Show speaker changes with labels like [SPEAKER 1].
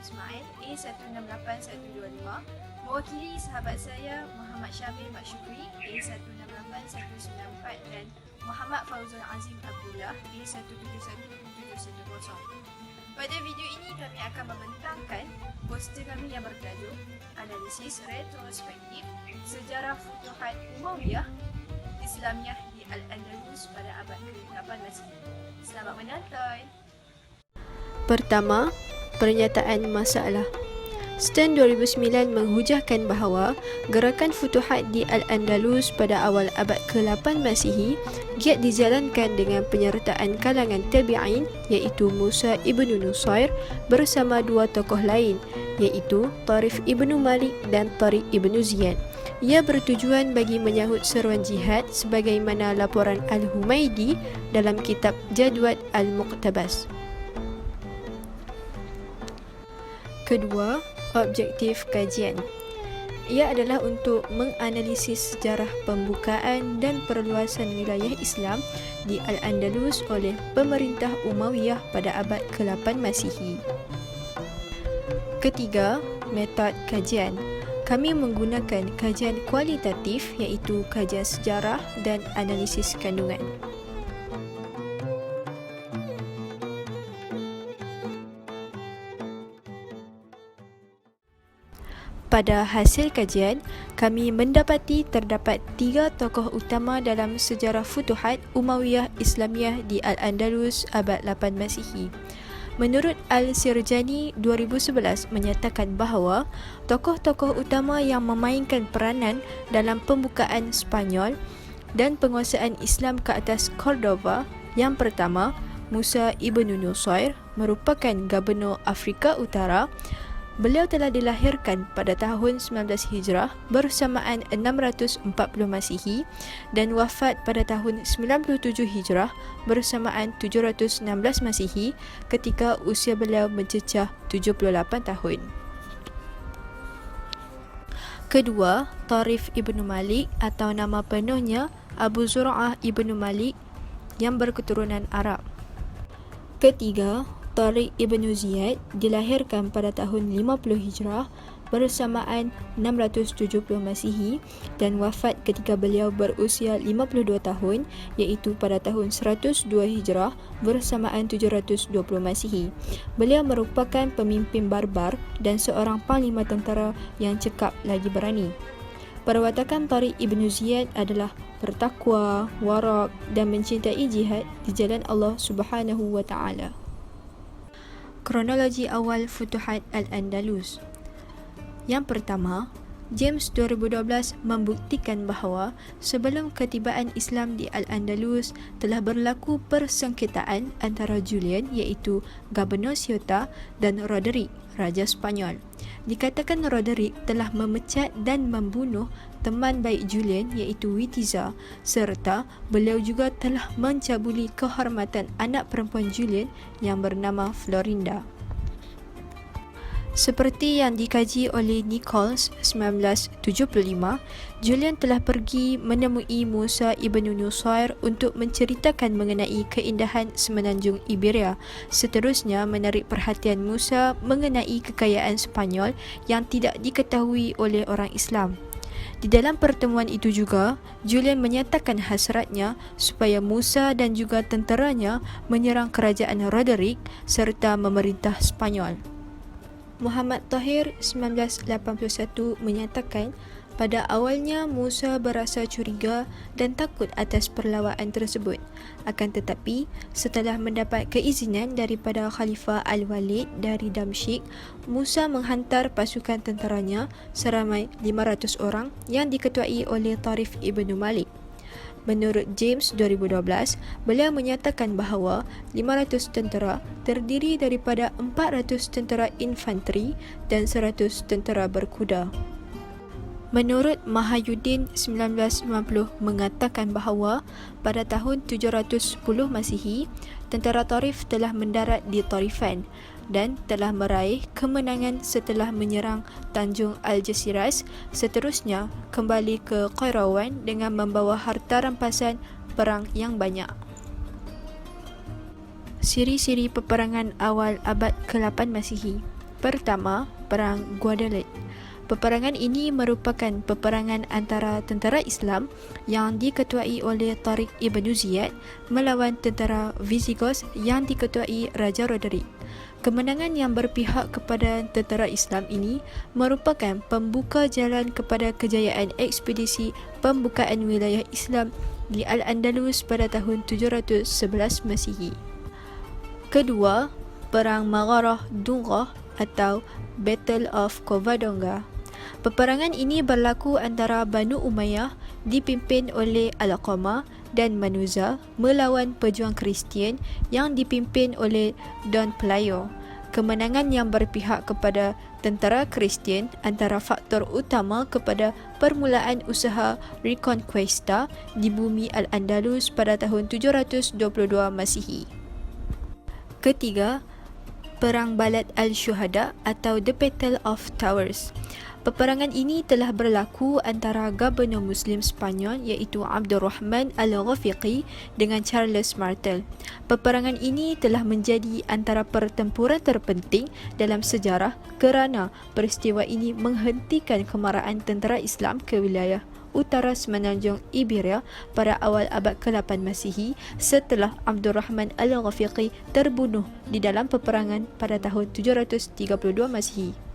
[SPEAKER 1] Ismail A168125 mewakili sahabat saya Muhammad Syamil Maksyukri A168194 dan Muhammad Fauzul Azim Abdullah A171710. Pada video ini kami akan membentangkan poster kami yang bertajuk Analisis Retrospektif Sejarah Futuhat Umayyah Islamiyah di Al-Andalus pada abad ke-8 Masihi. Selamat menonton!
[SPEAKER 2] Pertama, pernyataan masalah. Stern 2009 menghujahkan bahawa gerakan futuhat di Al-Andalus pada awal abad ke-8 Masihi giat dijalankan dengan penyertaan kalangan tabi'in iaitu Musa ibnu Nusair bersama dua tokoh lain iaitu Tarif ibnu Malik dan Tariq ibnu Ziyad. Ia bertujuan bagi menyahut seruan jihad sebagaimana laporan Al-Humaidi dalam kitab Jadwat Al-Muqtabas. Kedua, objektif kajian. Ia adalah untuk menganalisis sejarah pembukaan dan perluasan wilayah Islam di Al-Andalus oleh pemerintah Umayyah pada abad ke-8 Masihi. Ketiga, metod kajian. Kami menggunakan kajian kualitatif iaitu kajian sejarah dan analisis kandungan. Pada hasil kajian, kami mendapati terdapat 3 tokoh utama dalam sejarah futuhat Umayyah Islamiyah di Al-Andalus abad 8 Masihi. Menurut Al-Sirjani 2011 menyatakan bahawa tokoh-tokoh utama yang memainkan peranan dalam pembukaan Spanyol dan penguasaan Islam ke atas Cordova, yang pertama, Musa ibnu Nusair merupakan Gubernur Afrika Utara. Beliau telah dilahirkan pada tahun 19 Hijrah bersamaan 640 Masihi dan wafat pada tahun 97 Hijrah bersamaan 716 Masihi ketika usia beliau mencecah 78 tahun. Kedua, Tarif ibnu Malik atau nama penuhnya Abu Zur'ah ibnu Malik yang berketurunan Arab. Ketiga, Tariq ibnu Ziyad dilahirkan pada tahun 50 Hijrah bersamaan 670 Masihi dan wafat ketika beliau berusia 52 tahun iaitu pada tahun 102 Hijrah bersamaan 720 Masihi. Beliau merupakan pemimpin barbar dan seorang panglima tentera yang cekap lagi berani. Perwatakan Tariq ibnu Ziyad adalah bertakwa, warak dan mencintai jihad di jalan Allah Subhanahu wa taala. Kronologi awal Futuhat Al-Andalus. Yang pertama, James 2012 membuktikan bahawa sebelum ketibaan Islam di Al-Andalus telah berlaku persengketaan antara Julian iaitu Gubernur Ceuta dan Roderick, Raja Spanyol. Dikatakan Roderick telah memecat dan membunuh teman baik Julian iaitu Witiza serta beliau juga telah mencabuli kehormatan anak perempuan Julian yang bernama Florinda. Seperti yang dikaji oleh Nichols 1975, Julian telah pergi menemui Musa ibnu Nusair untuk menceritakan mengenai keindahan semenanjung Iberia. Seterusnya menarik perhatian Musa mengenai kekayaan Spanyol yang tidak diketahui oleh orang Islam. Di dalam pertemuan itu juga, Julian menyatakan hasratnya supaya Musa dan juga tenteranya menyerang kerajaan Roderick serta memerintah Spanyol. Muhammad Tahir 1981 menyatakan pada awalnya Musa berasa curiga dan takut atas perlawanan tersebut. Akan tetapi, setelah mendapat keizinan daripada Khalifah Al-Walid dari Damsyik, Musa menghantar pasukan tenteranya seramai 500 orang yang diketuai oleh Tarif ibnu Malik. Menurut James 2012, beliau menyatakan bahawa 500 tentera terdiri daripada 400 tentera infanteri dan 100 tentera berkuda. Menurut Mahayuddin 1990 mengatakan bahawa pada tahun 710 Masihi, tentera Tarif telah mendarat di Tarifan dan telah meraih kemenangan setelah menyerang Tanjung Algeciras, seterusnya kembali ke Qairawan dengan membawa harta rampasan perang yang banyak. Siri-siri peperangan awal abad ke-8 Masihi. Pertama, Perang Guadalete. Peperangan ini merupakan peperangan antara tentera Islam yang diketuai oleh Tariq Ibn Ziyad melawan tentera Visigoth yang diketuai Raja Roderick. Kemenangan yang berpihak kepada tentera Islam ini merupakan pembuka jalan kepada kejayaan ekspedisi pembukaan wilayah Islam di Al-Andalus pada tahun 711 Masihi. Kedua, Perang Magharah Dunghah atau Battle of Covadonga. Peperangan ini berlaku antara Banu Umayyah dipimpin oleh Al-Qamah dan Manuza melawan pejuang Kristian yang dipimpin oleh Don Pelayo. Kemenangan yang berpihak kepada tentera Kristian antara faktor utama kepada permulaan usaha Reconquista di bumi Al-Andalus pada tahun 722 Masihi. Ketiga, Perang Balad Al-Syuhada atau The Battle of Towers. Peperangan ini telah berlaku antara Gubernur Muslim Sepanyol iaitu Abdul Rahman Al-Ghafiqi dengan Charles Martel. Peperangan ini telah menjadi antara pertempuran terpenting dalam sejarah kerana peristiwa ini menghentikan kemarahan tentera Islam ke wilayah utara semenanjung Iberia pada awal abad ke-8 Masihi setelah Abdul Rahman Al-Ghafiqi terbunuh di dalam peperangan pada tahun 732 Masihi.